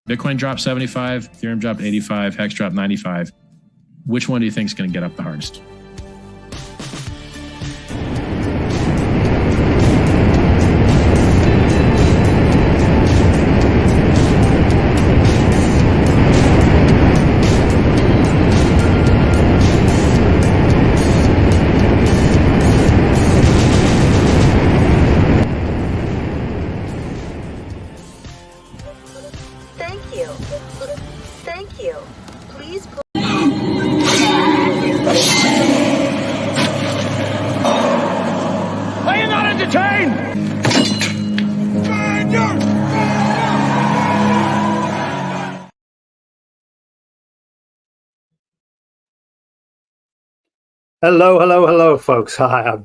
Bitcoin dropped 75, Ethereum dropped 85, Hex dropped 95. Which one do you think is going to get up the hardest? Hello, folks. Hi,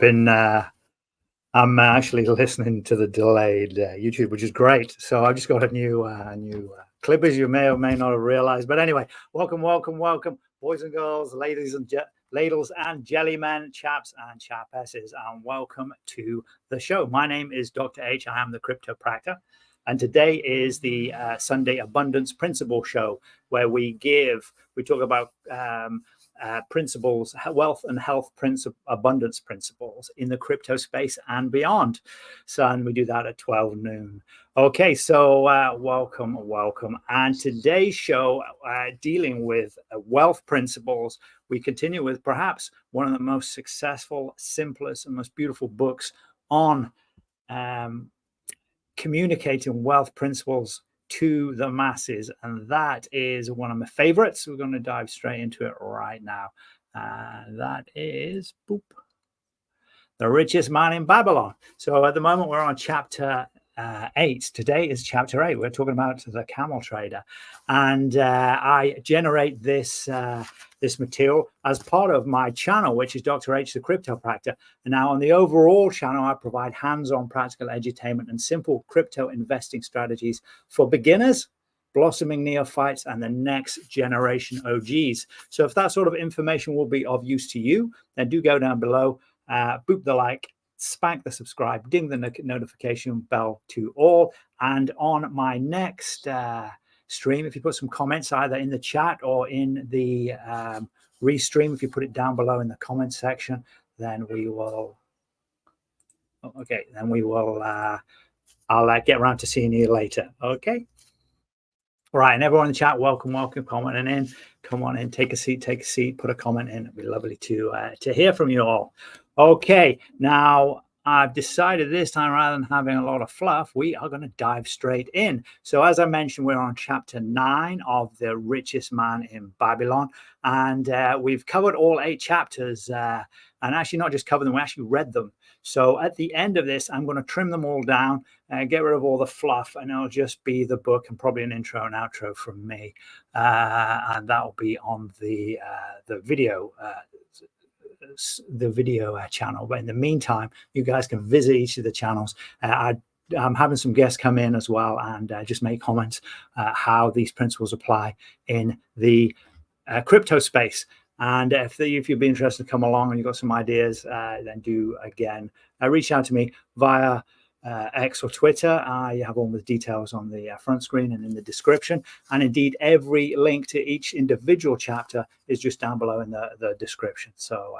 I'm actually listening to the delayed YouTube, which is great. So I just got a new clip, as you may or may not have realized. But anyway, welcome, boys and girls, ladies and ladles and jellymen, chaps and chapesses, and welcome to the show. My name is Dr. H. I am the CryptoPractor, and today is the Sunday Abundance Principle Show, where we talk about principles, wealth and health abundance principles in the crypto space and beyond. So, and we do that at 12 noon. Okay, so welcome. And today's show, dealing with wealth principles, we continue with perhaps one of the most successful, simplest, and most beautiful books on communicating wealth principles to the masses, and that is one of my favorites. We're going to dive straight into it right now. That is The Richest Man in Babylon. So at the moment we're on chapter 8. Today is chapter 8. We're talking about the Camel Trader, and I generate this material as part of my channel, which is DrH-TheCryptoPractor. And now on the overall channel, I provide hands-on practical edutainment and simple crypto investing strategies for beginners, blossoming neophytes, and the next generation OGs. So if that sort of information will be of use to you, then do go down below, boop the like, spank the subscribe, ding the notification bell to all. And on my next stream, if you put some comments either in the chat or in the restream, if you put it down below in the comment section, then we will I'll get around to seeing you later. Okay, right. And everyone in the chat, welcome, commenting in. Come on in, take a seat, put a comment in. It'd be lovely to hear from you all. Okay, now I've decided this time, rather than having a lot of fluff, we are going to dive straight in. So as I mentioned, we're on chapter 9 of The Richest Man in Babylon, and we've covered all 8 chapters, and actually not just covered them, we actually read them. So at the end of this, I'm going to trim them all down and get rid of all the fluff, and it'll just be the book and probably an intro and outro from me, and that will be on the video channel. But in the meantime, you guys can visit each of the channels. I'm having some guests come in as well and just make comments how these principles apply in the crypto space. And if you'd be interested to come along and you've got some ideas, then do again reach out to me via X or Twitter. I have all the details on the front screen and in the description, and indeed every link to each individual chapter is just down below in the description. So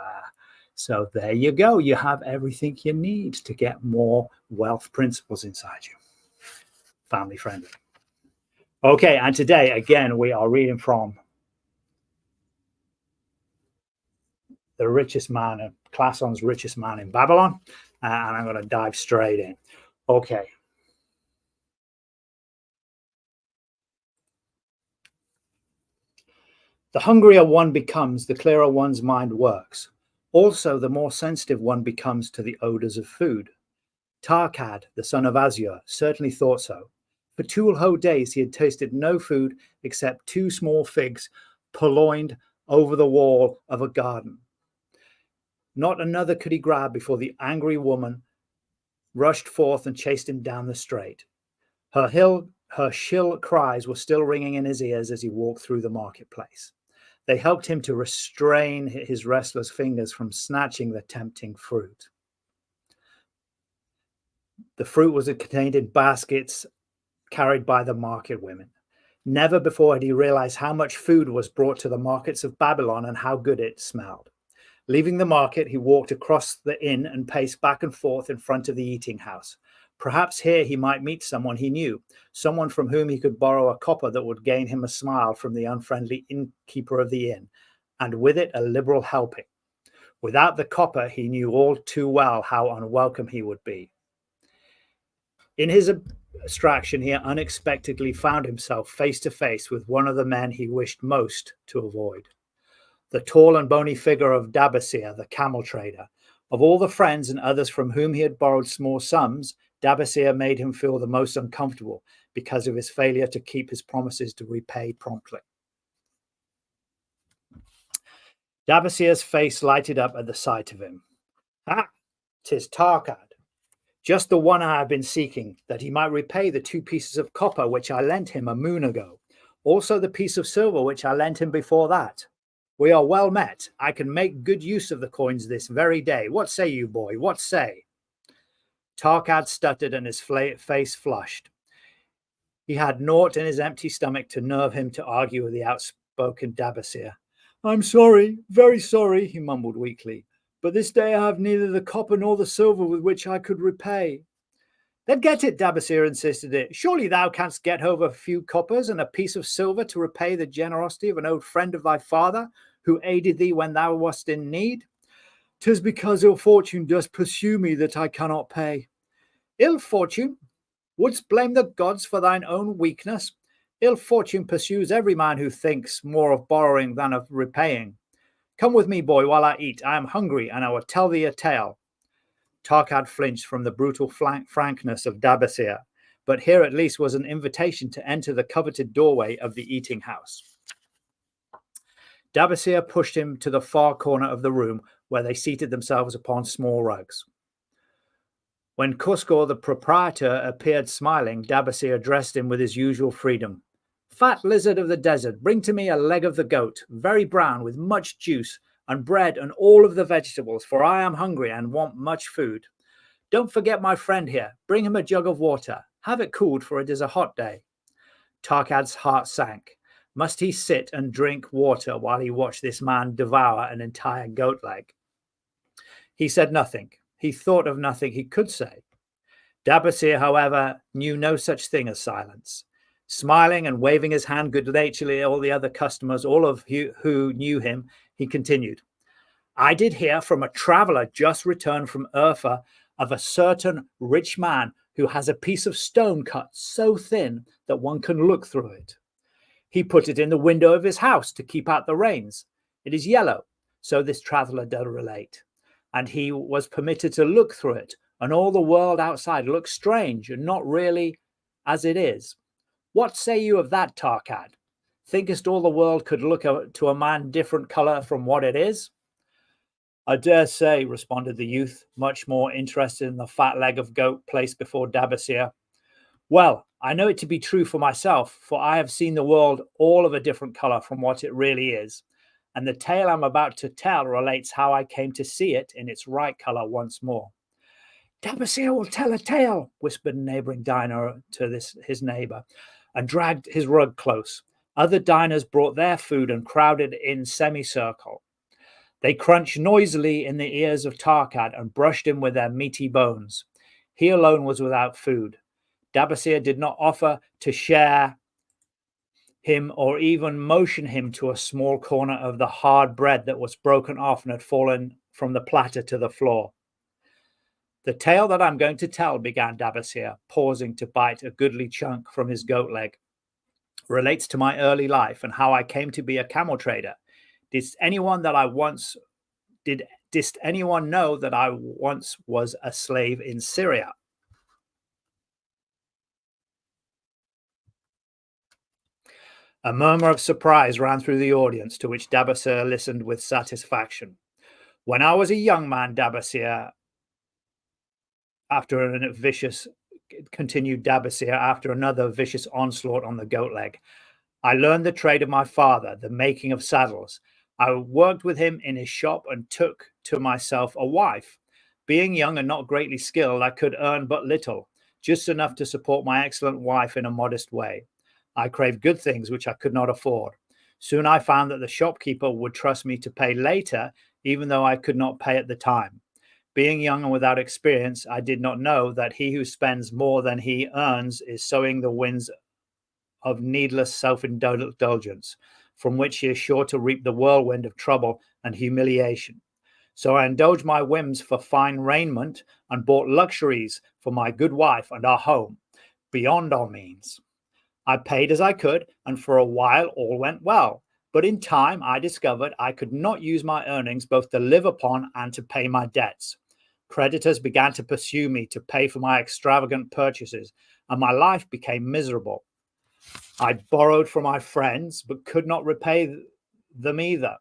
there you go. You have everything you need to get more wealth principles inside you. Family friendly. Okay, and today again we are reading from The Richest Man, Classon's Richest Man in Babylon, and I'm going to dive straight in. Okay. The hungrier one becomes, the clearer one's mind works. Also, the more sensitive one becomes to the odors of food. Tarkad, the son of Azure, certainly thought so. For 2 whole days, he had tasted no food except 2 small figs purloined over the wall of a garden. Not another could he grab before the angry woman rushed forth and chased him down the straight. Her shrill cries were still ringing in his ears as he walked through the marketplace. They helped him to restrain his restless fingers from snatching the tempting fruit. The fruit was contained in baskets carried by the market women. Never before had he realized how much food was brought to the markets of Babylon and how good it smelled. Leaving the market, he walked across the inn and paced back and forth in front of the eating house. Perhaps here he might meet someone he knew, someone from whom he could borrow a copper that would gain him a smile from the unfriendly innkeeper of the inn, and with it a liberal helping. Without the copper, he knew all too well how unwelcome he would be. In his abstraction, he unexpectedly found himself face to face with one of the men he wished most to avoid. The tall and bony figure of Dabasir, the camel trader. Of all the friends and others from whom he had borrowed small sums, Dabasir made him feel the most uncomfortable because of his failure to keep his promises to repay promptly. Dabasir's face lighted up at the sight of him. "Ah, 'tis Tarkad, just the one I have been seeking, that he might repay the 2 pieces of copper which I lent him a moon ago, also the piece of silver which I lent him before that. We are well met. I can make good use of the coins this very day. What say you, boy? What say?" Tarkad stuttered and his face flushed. He had naught in his empty stomach to nerve him to argue with the outspoken Dabasir. "I'm sorry, very sorry," he mumbled weakly, "but this day I have neither the copper nor the silver with which I could repay." "Then get it," Dabasir insisted it. "Surely thou canst get over a few coppers and a piece of silver to repay the generosity of an old friend of thy father who aided thee when thou wast in need." "'Tis because ill fortune does pursue me that I cannot pay." "Ill fortune? Wouldst blame the gods for thine own weakness? Ill fortune pursues every man who thinks more of borrowing than of repaying. Come with me, boy, while I eat. I am hungry, and I will tell thee a tale." Tarkad flinched from the brutal frankness of Dabasir, but here at least was an invitation to enter the coveted doorway of the eating house. Dabasir pushed him to the far corner of the room, where they seated themselves upon small rugs. When Kuskor, the proprietor, appeared smiling, Dabasir addressed him with his usual freedom. "Fat lizard of the desert, bring to me a leg of the goat, very brown, with much juice, and bread and all of the vegetables, for I am hungry and want much food. Don't forget my friend here. Bring him a jug of water. Have it cooled, for it is a hot day." Tarkad's heart sank. Must he sit and drink water while he watched this man devour an entire goat leg? He said nothing. He thought of nothing he could say. Dabasir, however, knew no such thing as silence. Smiling and waving his hand good-naturedly at all the other customers, all of who knew him, he continued, "I did hear from a traveler just returned from Urfa of a certain rich man who has a piece of stone cut so thin that one can look through it. He put it in the window of his house to keep out the rains. It is yellow, so this traveler does relate, and he was permitted to look through it, and all the world outside looks strange and not really as it is. What say you of that, Tarkad? Thinkest all the world could look to a man different colour from what it is?" "I dare say," responded the youth, much more interested in the fat leg of goat placed before Dabasir. "Well, I know it to be true for myself, for I have seen the world all of a different colour from what it really is, and the tale I'm about to tell relates how I came to see it in its right colour once more." "Dabasir will tell a tale," whispered a neighbouring diner to his neighbour, and dragged his rug close. Other diners brought their food and crowded in semicircle. They crunched noisily in the ears of Tarkad and brushed him with their meaty bones. He alone was without food. Dabasir did not offer to share him or even motion him to a small corner of the hard bread that was broken off and had fallen from the platter to the floor. "The tale that I'm going to tell," began Dabasir, pausing to bite a goodly chunk from his goat leg, "relates to my early life and how I came to be a camel trader. Didst anyone know that I once was a slave in Syria?" A murmur of surprise ran through the audience, to which Dabasir listened with satisfaction. "When I was a young man, Dabasir, continued Dabasir after another vicious onslaught on the goat leg, I learned the trade of my father, the making of saddles. I worked with him in his shop and took to myself a wife. Being young and not greatly skilled, I could earn but little, just enough to support my excellent wife in a modest way. I craved good things which I could not afford. Soon I found that the shopkeeper would trust me to pay later, even though I could not pay at the time. Being young and without experience, I did not know that he who spends more than he earns is sowing the winds of needless self-indulgence, from which he is sure to reap the whirlwind of trouble and humiliation. So I indulged my whims for fine raiment and bought luxuries for my good wife and our home, beyond our means. I paid as I could, and for a while all went well. But in time, I discovered I could not use my earnings both to live upon and to pay my debts. Creditors began to pursue me to pay for my extravagant purchases, and my life became miserable. I borrowed from my friends, but could not repay them either.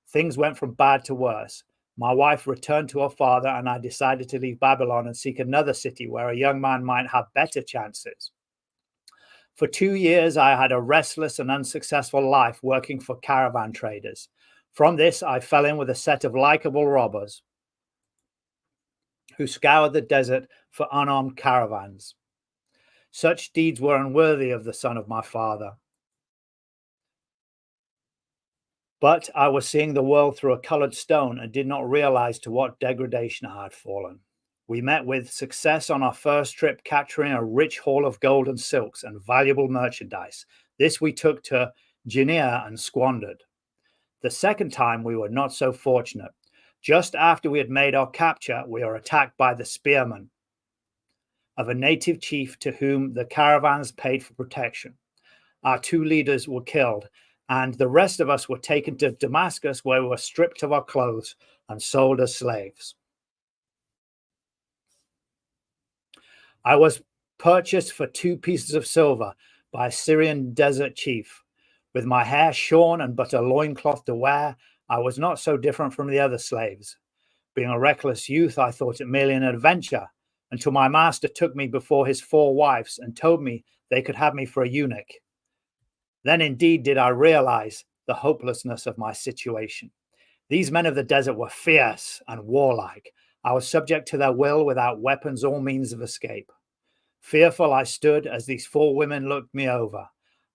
Things went from bad to worse. My wife returned to her father, and I decided to leave Babylon and seek another city where a young man might have better chances. For 2 years, I had a restless and unsuccessful life working for caravan traders. From this, I fell in with a set of likable robbers who scoured the desert for unarmed caravans. Such deeds were unworthy of the son of my father. But I was seeing the world through a colored stone and did not realize to what degradation I had fallen. We met with success on our first trip, capturing a rich haul of gold and silks and valuable merchandise. This we took to Guinea and squandered. The second time we were not so fortunate. Just after we had made our capture, we were attacked by the spearmen of a native chief to whom the caravans paid for protection. Our 2 leaders were killed, and the rest of us were taken to Damascus, where we were stripped of our clothes and sold as slaves. I was purchased for 2 pieces of silver by a Syrian desert chief. With my hair shorn and but a loincloth to wear, I was not so different from the other slaves. Being a reckless youth, I thought it merely an adventure, until my master took me before his 4 wives and told me they could have me for a eunuch. Then indeed did I realize the hopelessness of my situation. These men of the desert were fierce and warlike. I was subject to their will, without weapons or means of escape. Fearful I stood as these 4 women looked me over.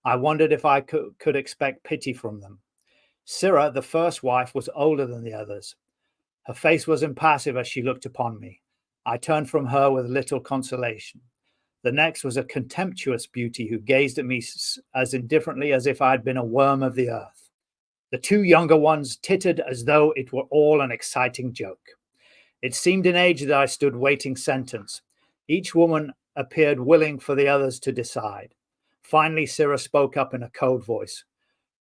I wondered if I could expect pity from them. Sirrah, the first wife, was older than the others. Her face was impassive as she looked upon me. I turned from her with little consolation. The next was a contemptuous beauty who gazed at me as indifferently as if I had been a worm of the earth. The 2 younger ones tittered as though it were all an exciting joke. It seemed an age that I stood waiting sentence. Each woman appeared willing for the others to decide. Finally, Sirrah spoke up in a cold voice.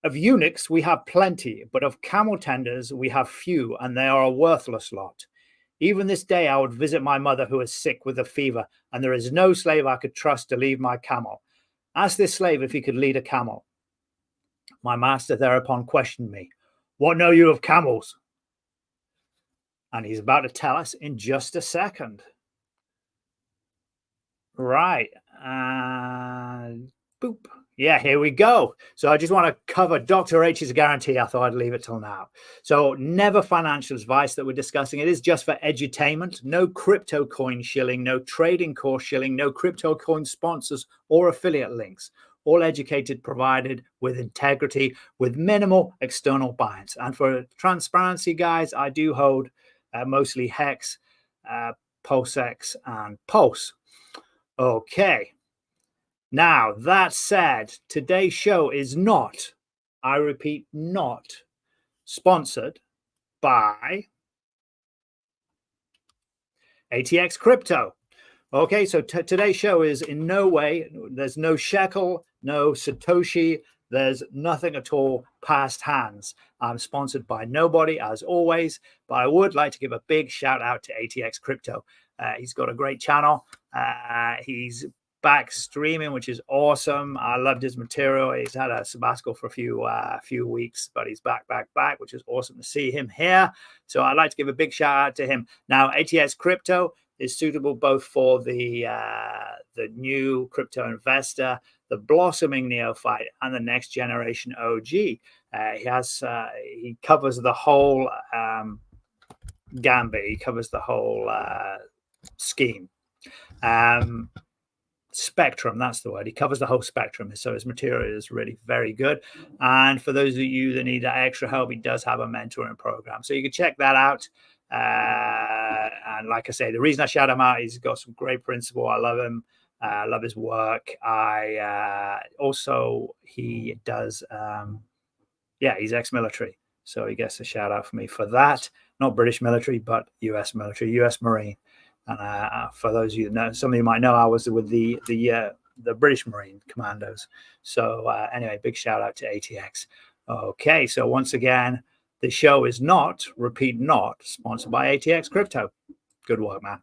Of eunuchs we have plenty, but of camel tenders we have few, and they are a worthless lot. Even this day I would visit my mother, who is sick with a fever, and there is no slave I could trust to lead my camel. Ask this slave if he could lead a camel. My master thereupon questioned me. What know you of camels? And he's about to tell us in just a second. Right. Boop. Yeah, here we go. So I just want to cover Dr. H's guarantee. I thought I'd leave it till now. So never financial advice that we're discussing. It is just for edutainment. No crypto coin shilling, no trading course shilling, no crypto coin sponsors or affiliate links. All educated, provided with integrity, with minimal external bias. And for transparency, guys, I do hold mostly Hex, PulseX, and Pulse. Okay. Now, that said, today's show is not, I repeat, not sponsored by ATX Crypto. Okay, so today's show is in no way, there's no shekel, no Satoshi, there's nothing at all past hands. I'm sponsored by nobody, as always, but I would like to give a big shout out to ATX Crypto. He's got a great channel. He's back streaming, which is awesome. I loved his material. He's had a sabbatical for a few weeks, but he's back, which is awesome to see him here. So I'd like to give a big shout out to him. Now, ATX Crypto is suitable both for the new crypto investor, the blossoming neophyte, and the next generation OG. He covers the whole gambit. He covers the whole scheme. spectrum. That's the word. He covers the whole spectrum. So his material is really very good. And for those of you that need that extra help, he does have a mentoring program. So you can check that out. And like I say, the reason I shout him out, he's got some great principle. I love him. I love his work. Also, he does, he's ex-military. So he gets a shout out for me for that. Not British military, but US military, US Marine. And for those of you that know, some of you might know, I was with the British Marine Commandos. So anyway, big shout out to ATX. Okay, so once again, the show is not, repeat, not sponsored by ATX Crypto. Good work, man.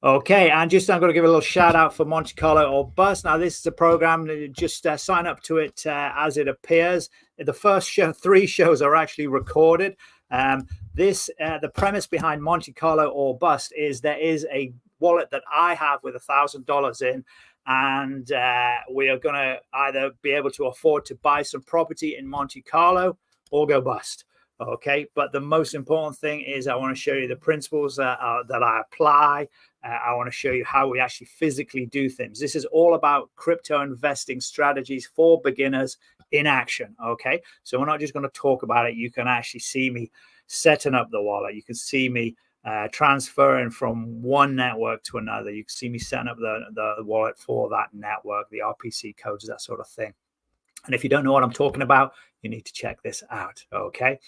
Okay, and just I'm going to give a little shout out for Monte Carlo or Bust. Now, this is a program. Just sign up to it as it appears. The first 3 shows are actually recorded. The premise behind Monte Carlo or Bust is there is a wallet that I have with $1,000 in, and we are going to either be able to afford to buy some property in Monte Carlo or go bust. Okay, but the most important thing is I want to show you the principles that I apply. I want to show you how we actually physically do things. This is all about crypto investing strategies for beginners in action. Okay, so we're not just going to talk about it. You can actually see me setting up the wallet. You can see me transferring from one network to another. You can see me setting up the wallet for that network, the RPC codes, that sort of thing. And if you don't know what I'm talking about, you need to check this out. Okay.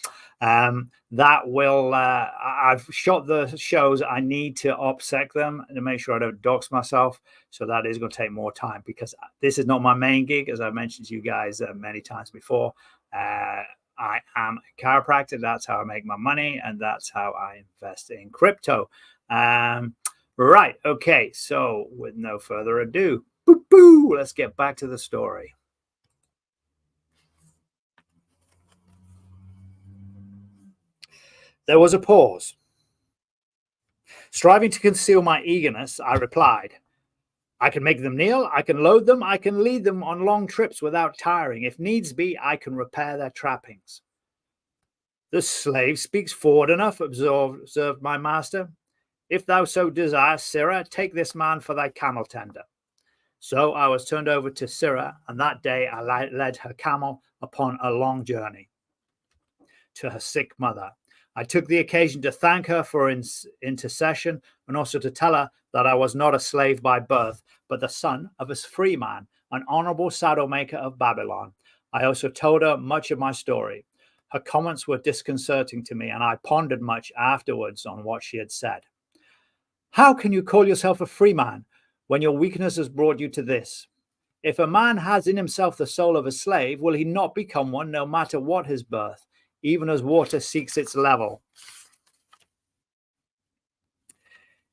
That will, I've shot the shows. I need to OPSEC them to make sure I don't dox myself. So that is going to take more time because this is not my main gig. As I mentioned to you guys many times before, I am a chiropractor. That's how I make my money. And that's how I invest in crypto. Right. Okay. So with no further ado, let's get back to the story. There was a pause. Striving to conceal my eagerness, I replied, I can make them kneel, I can load them, I can lead them on long trips without tiring. If needs be, I can repair their trappings. The slave speaks forward enough, observed my master. If thou so desire, Sirrah, take this man for thy camel tender. So I was turned over to Sirrah, and that day I led her camel upon a long journey to her sick mother. I took the occasion to thank her for intercession and also to tell her that I was not a slave by birth, but the son of a free man, an honorable saddle maker of Babylon. I also told her much of my story. Her comments were disconcerting to me, and I pondered much afterwards on what she had said. How can you call yourself a free man when your weakness has brought you to this? If a man has in himself the soul of a slave, will he not become one no matter what his birth? Even as water seeks its level.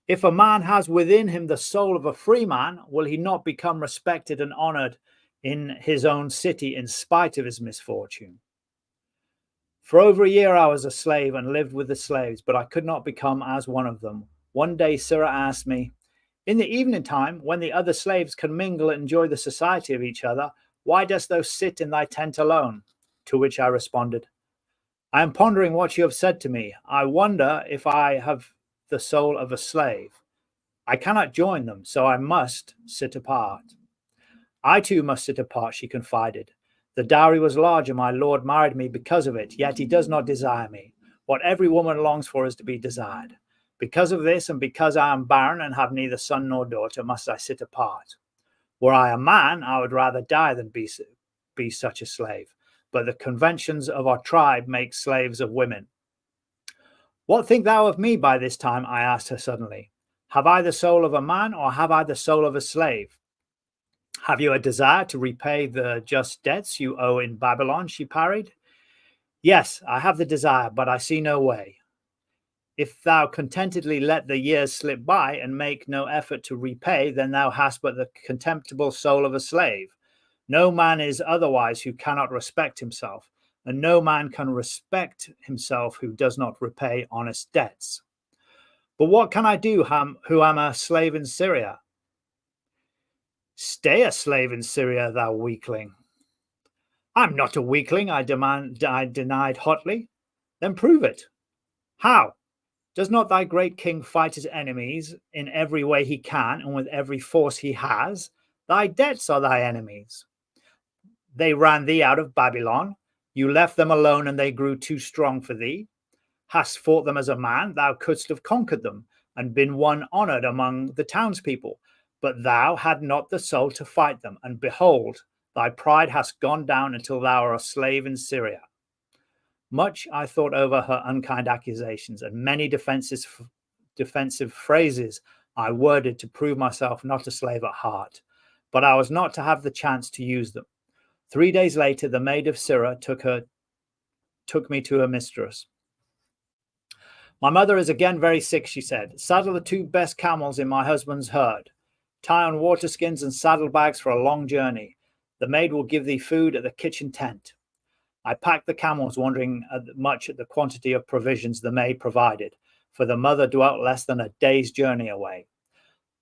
If a man has within him the soul of a free man, will he not become respected and honored in his own city in spite of his misfortune? For over a year I was a slave and lived with the slaves, but I could not become as one of them. One day Sirrah asked me, in the evening time, when the other slaves can mingle and enjoy the society of each other, why dost thou sit in thy tent alone? To which I responded, I am pondering what you have said to me. I wonder if I have the soul of a slave. I cannot join them, so I must sit apart. I too must sit apart, she confided. The dowry was large, and my lord married me because of it, yet he does not desire me. What every woman longs for is to be desired. Because of this, and because I am barren and have neither son nor daughter, must I sit apart. Were I a man, I would rather die than be such a slave. But the conventions of our tribe make slaves of women. What think thou of me by this time? I asked her suddenly. Have I the soul of a man, or have I the soul of a slave? Have you a desire to repay the just debts you owe in Babylon? She parried. Yes, I have the desire, but I see no way. If thou contentedly let the years slip by and make no effort to repay, then thou hast but the contemptible soul of a slave. No man is otherwise who cannot respect himself, and no man can respect himself who does not repay honest debts. But what can I do, who am a slave in Syria? Stay a slave in Syria, thou weakling. I'm not a weakling, I denied hotly. Then prove it. How? Does not thy great king fight his enemies in every way he can and with every force he has? Thy debts are thy enemies. They ran thee out of Babylon. You left them alone, and they grew too strong for thee. Hast fought them as a man, thou couldst have conquered them, and been one honoured among the townspeople. But thou had not the soul to fight them, and behold, thy pride hast gone down until thou art a slave in Syria. Much I thought over her unkind accusations, and many defensive phrases I worded to prove myself not a slave at heart. But I was not to have the chance to use them. 3 days later, the maid of Syria took me to her mistress. My mother is again very sick, she said. Saddle the 2 best camels in my husband's herd. Tie on water skins and saddlebags for a long journey. The maid will give thee food at the kitchen tent. I packed the camels, wondering much at the quantity of provisions the maid provided, for the mother dwelt less than a day's journey away.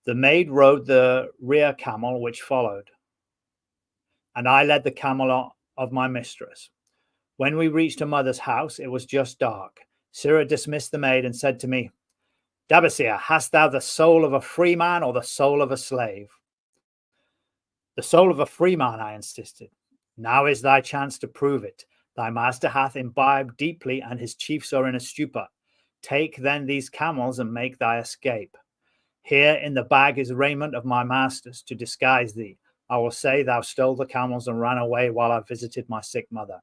The maid rode the rear camel, which followed, and I led the camel of my mistress. When we reached her mother's house, it was just dark. Syria dismissed the maid and said to me, Dabasir, hast thou the soul of a free man or the soul of a slave? The soul of a free man, I insisted. Now is thy chance to prove it. Thy master hath imbibed deeply, and his chiefs are in a stupor. Take then these camels and make thy escape. Here in the bag is raiment of my master's to disguise thee. I will say thou stole the camels and ran away while I visited my sick mother.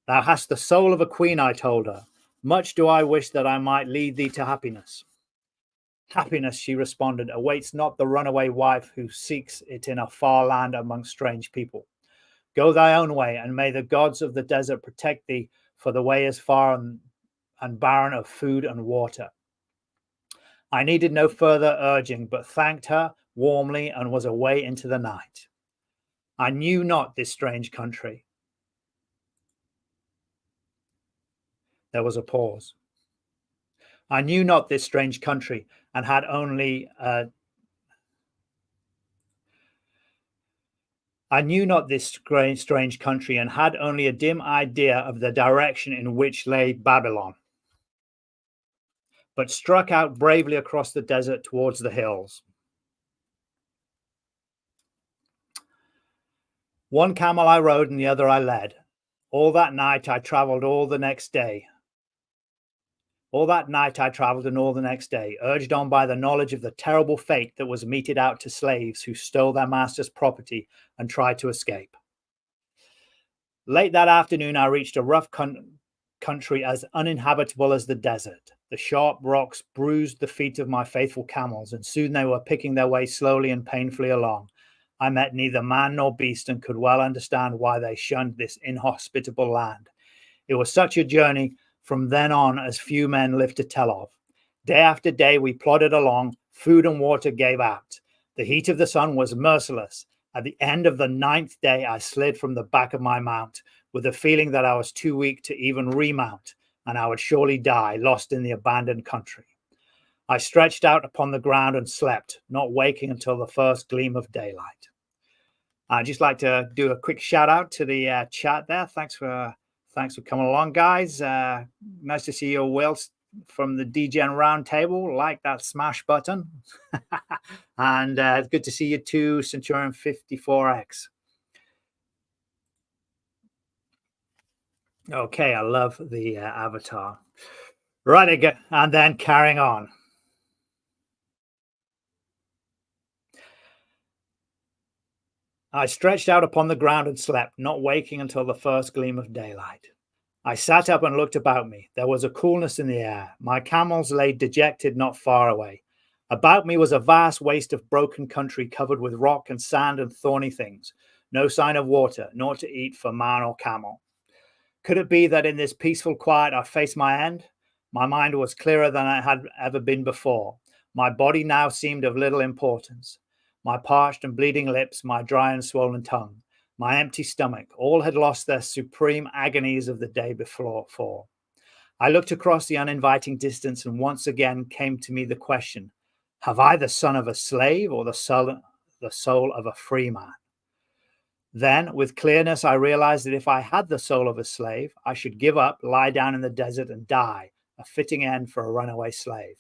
Thou hast the soul of a queen, I told her. Much do I wish that I might lead thee to happiness. Happiness, she responded, awaits not the runaway wife who seeks it in a far land among strange people. Go thy own way, and may the gods of the desert protect thee, for the way is far and barren of food and water. I needed no further urging, but thanked her warmly and was away into the night. I knew not this strange country. There was a pause. I knew not this strange country and had only a dim idea of the direction in which lay Babylon, but struck out bravely across the desert towards the hills. One camel I rode and the other I led. All that night I traveled and all the next day, urged on by the knowledge of the terrible fate that was meted out to slaves who stole their master's property and tried to escape. Late that afternoon, I reached a rough country as uninhabitable as the desert. The sharp rocks bruised the feet of my faithful camels, and soon they were picking their way slowly and painfully along. I met neither man nor beast and could well understand why they shunned this inhospitable land. It was such a journey from then on as few men live to tell of. Day after day we plodded along. Food and water gave out. The heat of the sun was merciless. At the end of the 9th day, I slid from the back of my mount with the feeling that I was too weak to even remount, and I would surely die, lost in the abandoned country. I stretched out upon the ground and slept, not waking until the first gleam of daylight. I'd just like to do a quick shout out to the chat there. Thanks for coming along, guys. Nice to see you, Will, from the DGen Roundtable. Like that smash button. And it's good to see you too, Centurion 54X. Okay, I love the avatar. Right again, and then carrying on. I stretched out upon the ground and slept, not waking until the first gleam of daylight. I sat up and looked about me. There was a coolness in the air. My camels lay dejected not far away. About me was a vast waste of broken country covered with rock and sand and thorny things. No sign of water, nor to eat for man or camel. Could it be that in this peaceful quiet I faced my end? My mind was clearer than it had ever been before. My body now seemed of little importance. My parched and bleeding lips, my dry and swollen tongue, my empty stomach, all had lost their supreme agonies of the day before. I looked across the uninviting distance, and once again came to me the question, have I the son of a slave or the soul of a free man? Then, with clearness, I realized that if I had the soul of a slave, I should give up, lie down in the desert and die, a fitting end for a runaway slave.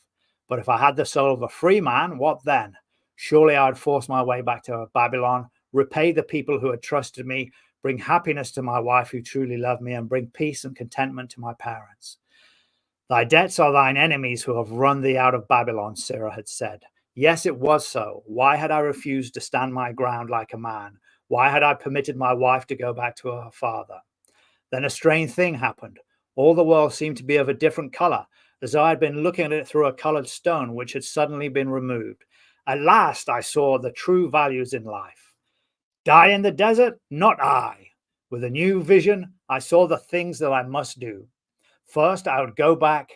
But if I had the soul of a free man, what then? Surely I would force my way back to Babylon, repay the people who had trusted me, bring happiness to my wife who truly loved me, and bring peace and contentment to my parents. Thy debts are thine enemies who have run thee out of Babylon, Sirrah had said. Yes, it was so. Why had I refused to stand my ground like a man? Why had I permitted my wife to go back to her father? Then a strange thing happened. All the world seemed to be of a different color, as though I had been looking at it through a colored stone which had suddenly been removed. At last I saw the true values in life. Die in the desert? Not I. With a new vision, I saw the things that I must do. First, I would go back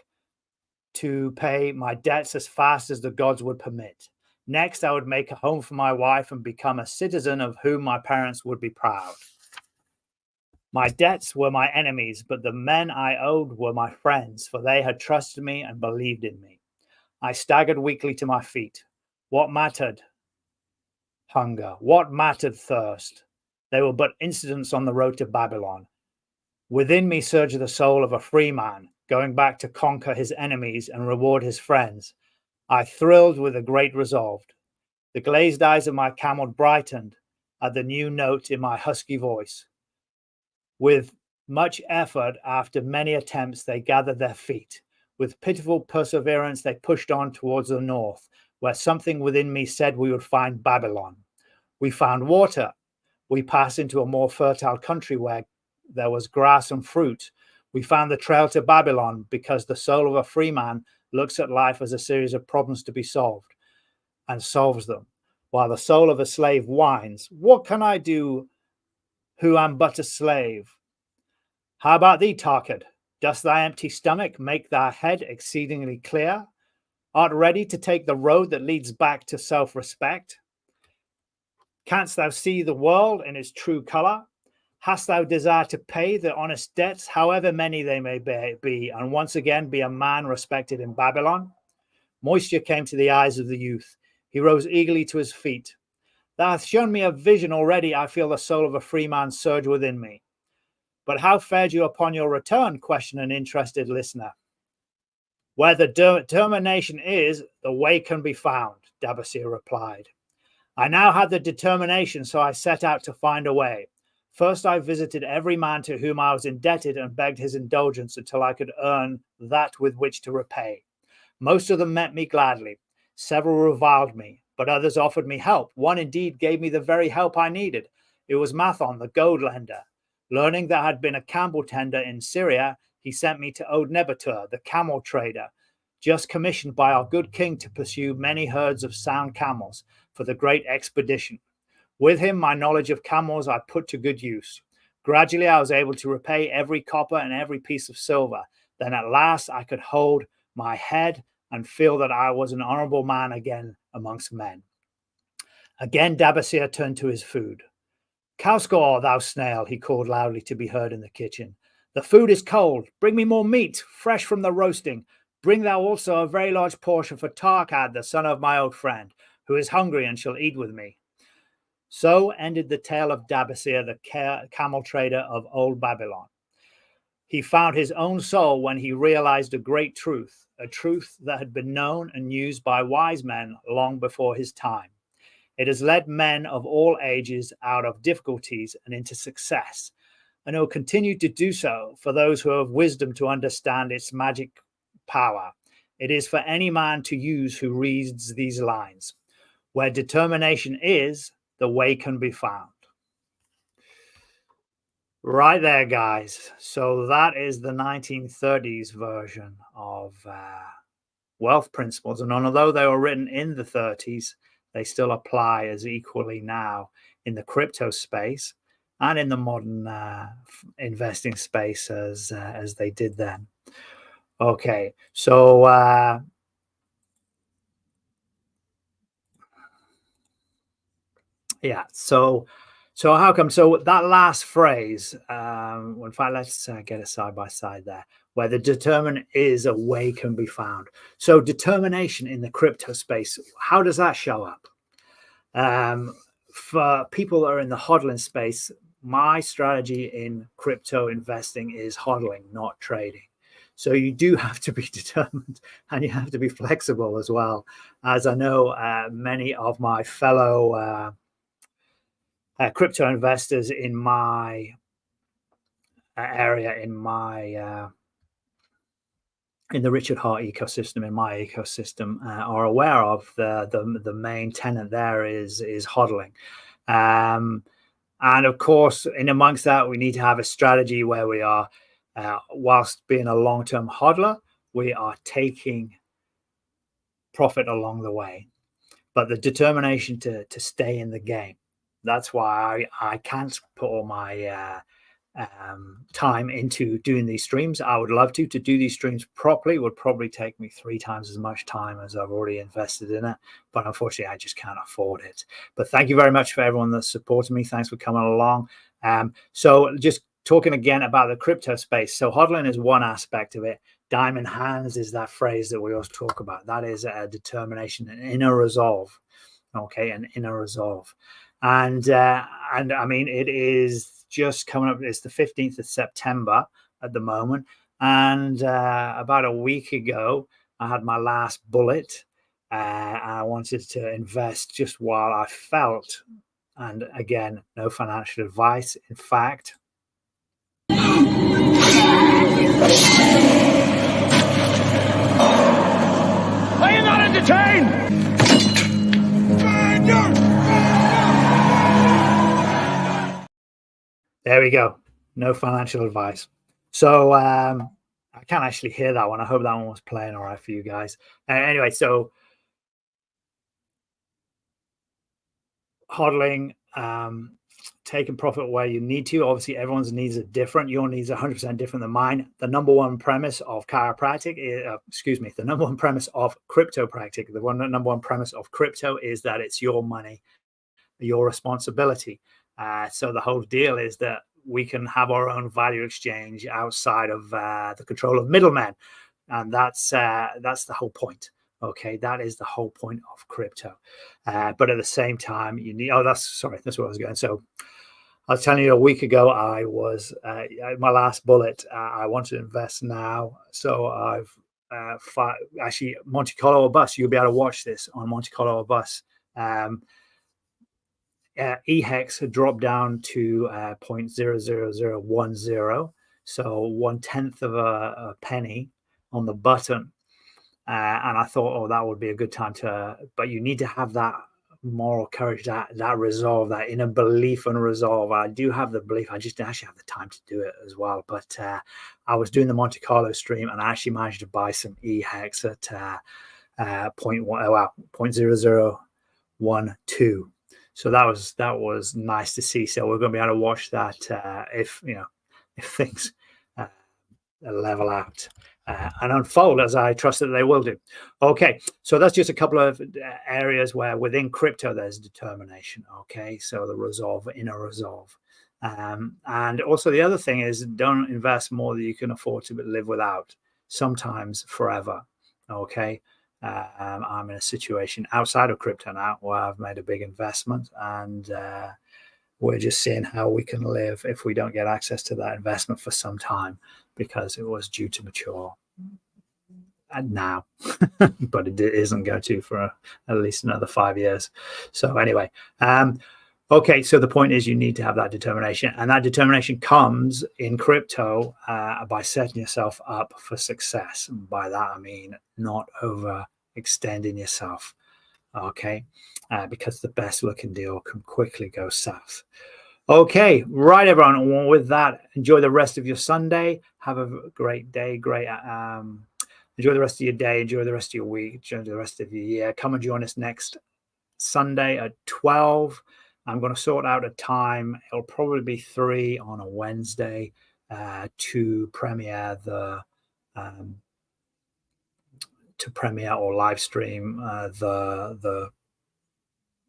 to pay my debts as fast as the gods would permit. Next, I would make a home for my wife and become a citizen of whom my parents would be proud. My debts were my enemies, but the men I owed were my friends, for they had trusted me and believed in me. I staggered weakly to my feet. What mattered hunger? What mattered thirst? They were but incidents on the road to Babylon. Within me surged the soul of a free man, going back to conquer his enemies and reward his friends. I thrilled with a great resolve. The glazed eyes of my camel brightened at the new note in my husky voice. With much effort, after many attempts, they gathered their feet. With pitiful perseverance, they pushed on towards the north, where something within me said we would find Babylon. We found water. We passed into a more fertile country where there was grass and fruit. We found the trail to Babylon because the soul of a free man looks at life as a series of problems to be solved and solves them, while the soul of a slave whines, what can I do who am but a slave? How about thee, Tarkad? Dost thy empty stomach make thy head exceedingly clear? Art ready to take the road that leads back to self-respect? Canst thou see the world in its true color? Hast thou desire to pay the honest debts, however many they may be, and once again be a man respected in Babylon? Moisture came to the eyes of the youth. He rose eagerly to his feet. Thou hast shown me a vision already. I feel the soul of a free man surge within me. But how fared you upon your return? Questioned an interested listener. Where the determination is, the way can be found, Dabasir replied. I now had the determination, so I set out to find a way. First, I visited every man to whom I was indebted and begged his indulgence until I could earn that with which to repay. Most of them met me gladly. Several reviled me, but others offered me help. One indeed gave me the very help I needed. It was Mathon, the gold lender. Learning that I had been a camel tender in Syria, he sent me to Nebuchadnezzar, the camel trader, just commissioned by our good king to pursue many herds of sound camels for the great expedition. With him, my knowledge of camels I put to good use. Gradually, I was able to repay every copper and every piece of silver. Then at last I could hold my head and feel that I was an honorable man again amongst men. Again, Dabasir turned to his food. Cowscore, thou snail, he called loudly to be heard in the kitchen. The food is cold. Bring me more meat, fresh from the roasting. Bring thou also a very large portion for Tarkad, the son of my old friend, who is hungry and shall eat with me. So ended the tale of Dabasir, the camel trader of old Babylon. He found his own soul when he realized a great truth, a truth that had been known and used by wise men long before his time. It has led men of all ages out of difficulties and into success, and it will continue to do so for those who have wisdom to understand its magic power. It is for any man to use who reads these lines. Where determination is, the way can be found. Right there, guys. So that is the 1930s version of wealth principles. And although they were written in the 30s, they still apply as equally now in the crypto space and in the modern investing space as they did then. Okay, so yeah, so how come? So that last phrase, in fact, let's get it side by side there, where the determinant is, a way can be found. So determination in the crypto space, how does that show up? For people that are in the hodling space, my strategy in crypto investing is hodling, not trading. So you do have to be determined, and you have to be flexible as well. As I know many of my fellow crypto investors in my area, in the Richard Heart ecosystem, in my ecosystem, are aware of the main tenet there is hodling. And of course, in amongst that, we need to have a strategy where we are, whilst being a long-term hodler, we are taking profit along the way. But the determination to stay in the game, that's why I can't put all my time into doing these streams. I would love to do these streams properly. It would probably take me 3 times as much time as I've already invested in it, but unfortunately I just can't afford it. But thank you very much for everyone that's supported me. Thanks for coming along. So just talking again about the crypto space. So hodling is one aspect of it. Diamond hands is that phrase that we always talk about. That is a determination, an inner resolve. Okay, an inner resolve. And I mean, it is just coming up. It's the 15th of September at the moment, and about a week ago I had my last bullet. I wanted to invest just while I felt, and again, no financial advice. In fact, Are you not entertained? there we go. No financial advice. So I can't actually hear that one. I hope that one was playing all right for you guys. Anyway, so hodling, taking profit where you need to. Obviously, everyone's needs are different. Your needs are 100% different than mine. The number one premise of chiropractic is, the number one premise of CryptoPractic, number one premise of crypto is that it's your money, your responsibility. So the whole deal is that we can have our own value exchange outside of the control of middlemen, and that's the whole point. Okay, that is the whole point of crypto. But at the same time, you need. Oh, that's where I was going. So I was telling you a week ago, I was my last bullet. I want to invest now, so I've actually Monte Carlo bus. You'll be able to watch this on Monte Carlo bus. EHEX had dropped down to 0.00010, so 1/10 of a penny on the button. And I thought, oh, that would be a good time to, but you need to have that moral courage, that resolve, that inner belief and resolve. I do have the belief, I just actually have the time to do it as well. But I was doing the Monte Carlo stream, and I actually managed to buy some EHEX at 0.0012. So that was nice to see. So we're going to be able to watch that if things level out and unfold as I trust that they will do. Okay, so that's just a couple of areas where within crypto there's determination. Okay, so the resolve, inner resolve, and also the other thing is don't invest more than you can afford to live without. Sometimes forever. Okay. I'm in a situation outside of crypto now where I've made a big investment, and we're just seeing how we can live if we don't get access to that investment for some time, because it was due to mature and now, but it isn't going to for at least another 5 years. So anyway, okay, so the point is you need to have that determination, and that determination comes in crypto by setting yourself up for success. And by that, I mean not overextending yourself, okay? Because the best looking deal can quickly go south. Okay, right, everyone. Well, with that, enjoy the rest of your Sunday. Have a great day. Enjoy the rest of your day. Enjoy the rest of your week. Enjoy the rest of your year. Come and join us next Sunday at 12. I'm going to sort out a time. It'll probably be 3 on a Wednesday to premiere or live stream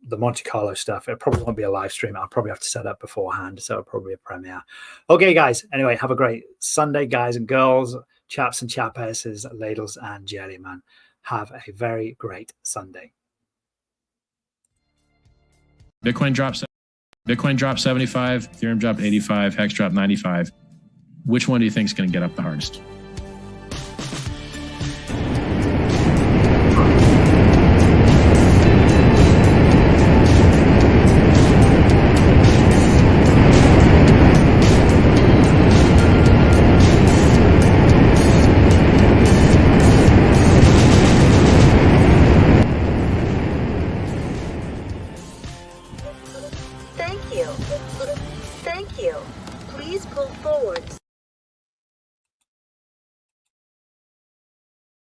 the Monte Carlo stuff. It probably won't be a live stream. I'll probably have to set up beforehand, so it'll probably be a premiere. Okay, guys. Anyway, have a great Sunday, guys and girls, chaps and chapesses, ladles and jellyman. Have a very great Sunday. Bitcoin dropped 75, Ethereum dropped 85, Hex dropped 95. Which one do you think is going to get up the hardest? you. Thank you. Please pull forward.